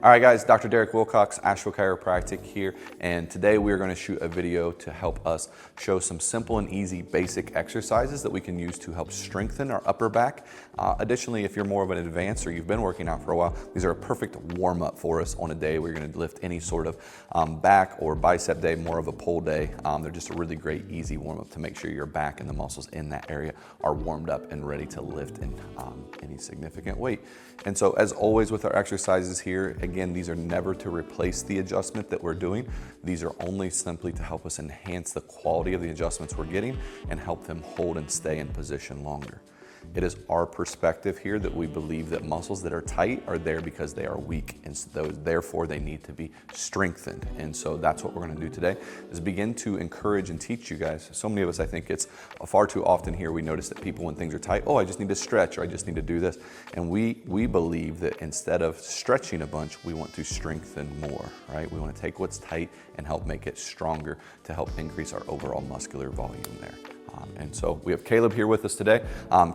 All right guys, Dr. Derek Wilcox, Asheville Chiropractic here, and today we are going to shoot a video to help us show some simple and easy basic exercises that we can use to help strengthen our upper back. Additionally, if you're more of an advanced or you've been working out for a while, these are a perfect warm-up for us on a day where you're going to lift any sort of back or bicep day, more of a pull day. They're just a really great, easy warm-up to make sure your back and the muscles in that area are warmed up and ready to lift in any significant weight. And so as always with our exercises here, again, these are never to replace the adjustment that we're doing. These are only simply to help us enhance the quality of the adjustments we're getting and help them hold and stay in position longer. It is our perspective here that we believe that muscles that are tight are there because they are weak, and so therefore they need to be strengthened. And so that's what we're going to do today, is begin to encourage and teach you guys. So many of us, I think it's far too often here we notice that people, when things are tight, oh, I just need to stretch, or I just need to do this. And we believe that instead of stretching a bunch, we want to strengthen more, right? We want to take what's tight and help make it stronger to help increase our overall muscular volume there. And so we have Caleb here with us today.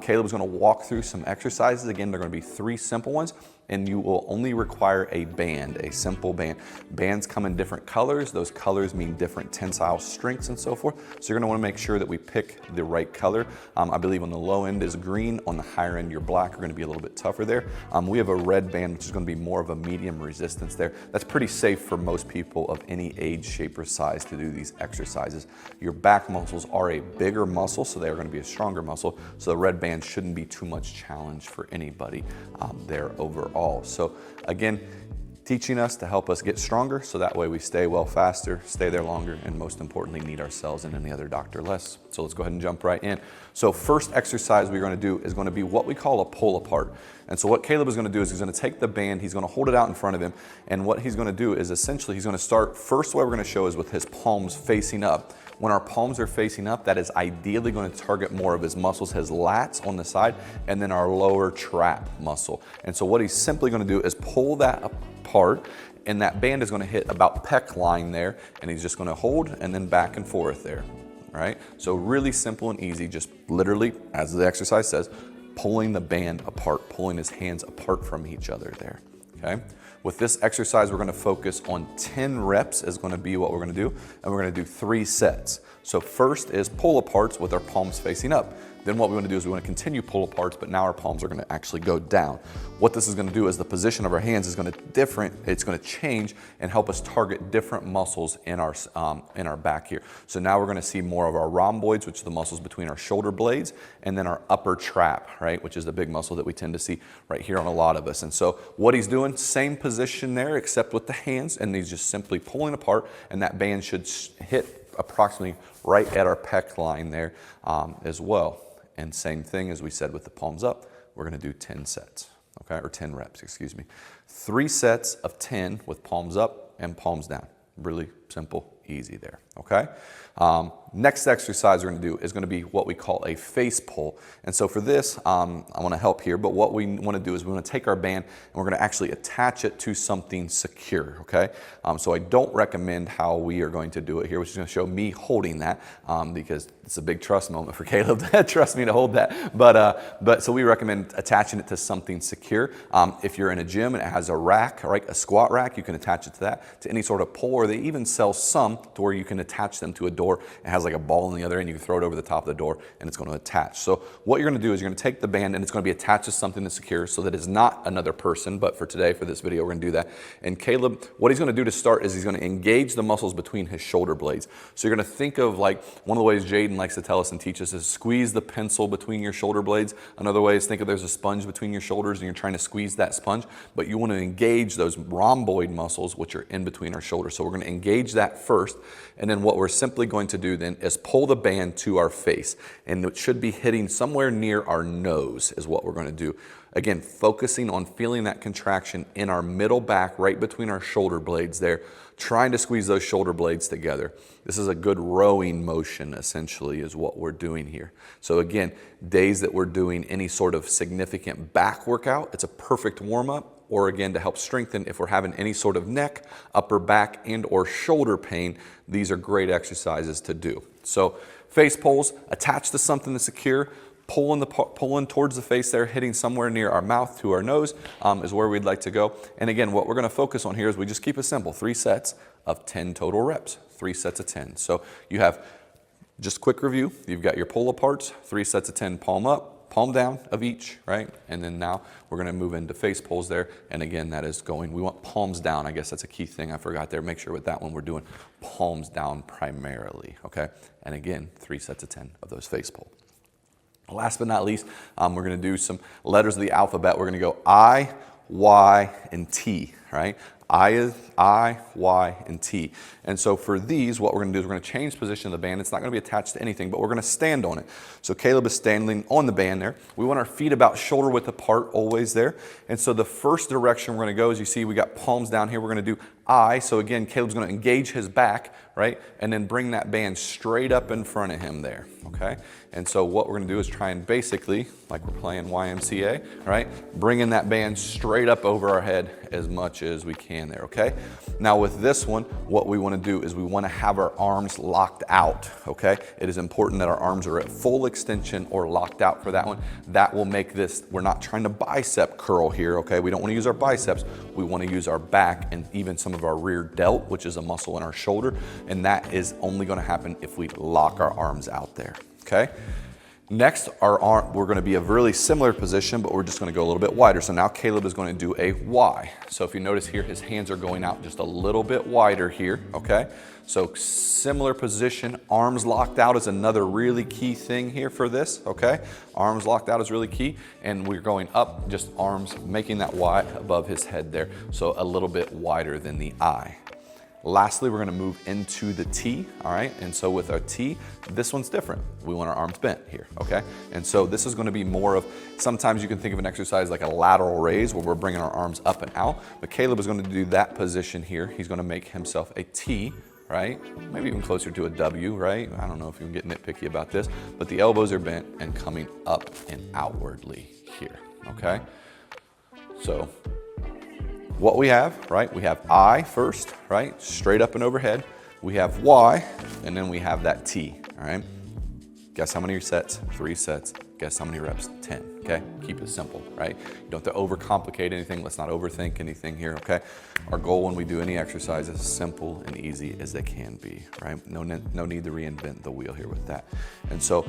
Caleb is going to walk through some exercises. Again, they're going to be 3 simple ones, and you will only require a band, a simple band. Bands come in different colors. Those colors mean different tensile strengths and so forth. So you're going to want to make sure that we pick the right color. I believe on the low end is green, on the higher end your black are going to be a little bit tougher there. We have a red band, which is going to be more of a medium resistance there. That's pretty safe for most people of any age, shape, or size to do these exercises. Your back muscles are a bigger muscle, so they are going to be a stronger muscle. So the red band shouldn't be too much challenge for anybody there overall. So again, teaching us to help us get stronger, so that way we stay well faster, stay there longer, and most importantly, need ourselves and any other doctor less. So let's go ahead and jump right in. So first exercise we're going to do is going to be what we call a pull apart. And so what Caleb is going to do is he's going to take the band, he's going to hold it out in front of him, and what he's going to do is essentially he's going to start, first way we're going to show is with his palms facing up. When our palms are facing up, that is ideally going to target more of his muscles, his lats on the side, and then our lower trap muscle. And so what he's simply going to do is pull that apart, and that band is going to hit about pec line there, and he's just going to hold and then back and forth there. All right? So really simple and easy, just literally, as the exercise says, pulling the band apart, pulling his hands apart from each other there. Okay? With this exercise, we're going to focus on 10 reps is going to be what we're going to do, and we're going to do 3 sets. So first is pull aparts with our palms facing up. Then what we want to do is we want to continue pull aparts, but now our palms are going to actually go down. What this is going to do is the position of our hands is going to it's going to change and help us target different muscles in our back here. So now we're going to see more of our rhomboids, which are the muscles between our shoulder blades, and then our upper trap, right, which is the big muscle that we tend to see right here on a lot of us. And so what he's doing, same position there, except with the hands, and he's just simply pulling apart, and that band should hit approximately right at our pec line there as well. And same thing as we said with the palms up, we're going to do 10 sets, okay, or 10 reps, excuse me. 3 sets of 10 with palms up and palms down. Really simple, easy there, okay? Next exercise we're going to do is going to be what we call a face pull. And so for this, I want to help here, but what we want to do is we want to take our band and we're going to actually attach it to something secure, okay? So I don't recommend how we are going to do it here, which is going to show me holding that because it's a big trust moment for Caleb to trust me to hold that. But so we recommend attaching it to something secure. If you're in a gym and it has a rack, right, a squat rack, you can attach it to that, to any sort of pull, or they even sell some to where you can attach them to a door. It has like a ball on the other end, you can throw it over the top of the door and it's going to attach. So what you're going to do is you're going to take the band and it's going to be attached to something that's secure, so that it's not another person, but for today, for this video, we're going to do that. And Caleb, what he's going to do to start is he's going to engage the muscles between his shoulder blades. So you're going to think of, like, one of the ways Jaden likes to tell us and teach us is squeeze the pencil between your shoulder blades. Another way is think of there's a sponge between your shoulders and you're trying to squeeze that sponge, but you want to engage those rhomboid muscles which are in between our shoulders. So we're going to engage that first, and then what we're simply going to do then is pull the band to our face, and it should be hitting somewhere near our nose is what we're going to do. Again, focusing on feeling that contraction in our middle back, right between our shoulder blades there, trying to squeeze those shoulder blades together. This is a good rowing motion, essentially, is what we're doing here. So again, days that we're doing any sort of significant back workout, it's a perfect warm-up. Or again, to help strengthen, if we're having any sort of neck, upper back, and or shoulder pain, these are great exercises to do. So face pulls, attach to something that's secure, pulling towards the face there, hitting somewhere near our mouth to our nose is where we'd like to go. And again, what we're gonna focus on here is we just keep it simple, 3 sets of 10 total reps, 3 sets of 10. So you have, just quick review, you've got your pull aparts, 3 sets of 10 palm up, palm down of each, right? And then now we're gonna move into face pulls there. And again, that is going, we want palms down. I guess that's a key thing I forgot there. Make sure with that one, we're doing palms down primarily, okay? And again, 3 sets of 10 of those face pulls. Last but not least, we're gonna do some letters of the alphabet. We're gonna go I, Y, and T, right? I, Y, and T. And so for these, what we're gonna do is we're gonna change position of the band. It's not gonna be attached to anything, but we're gonna stand on it. So Caleb is standing on the band there. We want our feet about shoulder width apart, always there. And so the first direction we're gonna go, as you see, we got palms down here. We're gonna do I. So again, Caleb's gonna engage his back, right? And then bring that band straight up in front of him there, okay? And so what we're gonna do is try and basically, like we're playing YMCA, right? Bringing that band straight up over our head as much as we can there, okay? Now with this one, what we wanna do is we wanna have our arms locked out, okay? It is important that our arms are at full extension or locked out for that one. That will make this, we're not trying to bicep curl here, okay? We don't wanna use our biceps. We wanna use our back and even some of our rear delt, which is a muscle in our shoulder. And that is only gonna happen if we lock our arms out there, okay? Next, we're gonna be a really similar position, but we're just gonna go a little bit wider. So now Caleb is gonna do a Y. So if you notice here, his hands are going out just a little bit wider here, okay? So similar position, arms locked out is another really key thing here for this, okay? Arms locked out is really key, and we're going up, just arms, making that Y above his head there. So a little bit wider than the I. Lastly, we're gonna move into the T, all right? And so with our T, this one's different. We want our arms bent here, okay? And so this is gonna be more of, sometimes you can think of an exercise like a lateral raise where we're bringing our arms up and out, but Caleb is gonna do that position here. He's gonna make himself a T, right? Maybe even closer to a W, right? I don't know if you can get nitpicky about this, but the elbows are bent and coming up and outwardly here, okay? So, what we have, right? We have I first, right? Straight up and overhead. We have Y, and then we have that T, all right? Guess how many sets? 3 sets. Guess how many reps? 10, okay? Keep it simple, right? You don't have to overcomplicate anything. Let's not overthink anything here, okay? Our goal when we do any exercise is simple and easy as they can be, right? No need to reinvent the wheel here with that. And so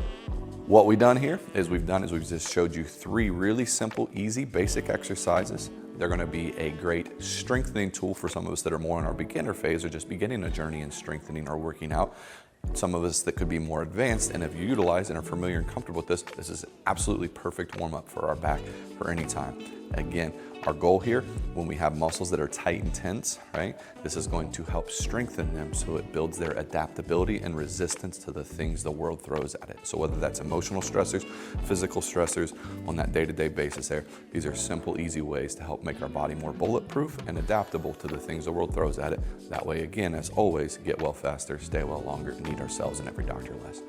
what we've done here is we've just showed you 3 really simple, easy, basic exercises. They're gonna be a great strengthening tool for some of us that are more in our beginner phase or just beginning a journey in strengthening or working out. Some of us that could be more advanced, and if you utilize and are familiar and comfortable with this, this is absolutely perfect warm-up for our back for any time. Again, our goal here, when we have muscles that are tight and tense, right, this is going to help strengthen them so it builds their adaptability and resistance to the things the world throws at it. So whether that's emotional stressors, physical stressors on that day-to-day basis there, these are simple, easy ways to help make our body more bulletproof and adaptable to the things the world throws at it. That way, again, as always, get well faster, stay well longer, and need ourselves and every doctor less.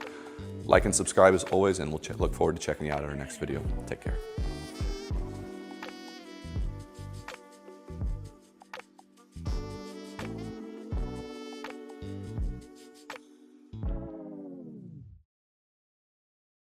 Like and subscribe as always, and we'll look forward to checking you out in our next video. Take care.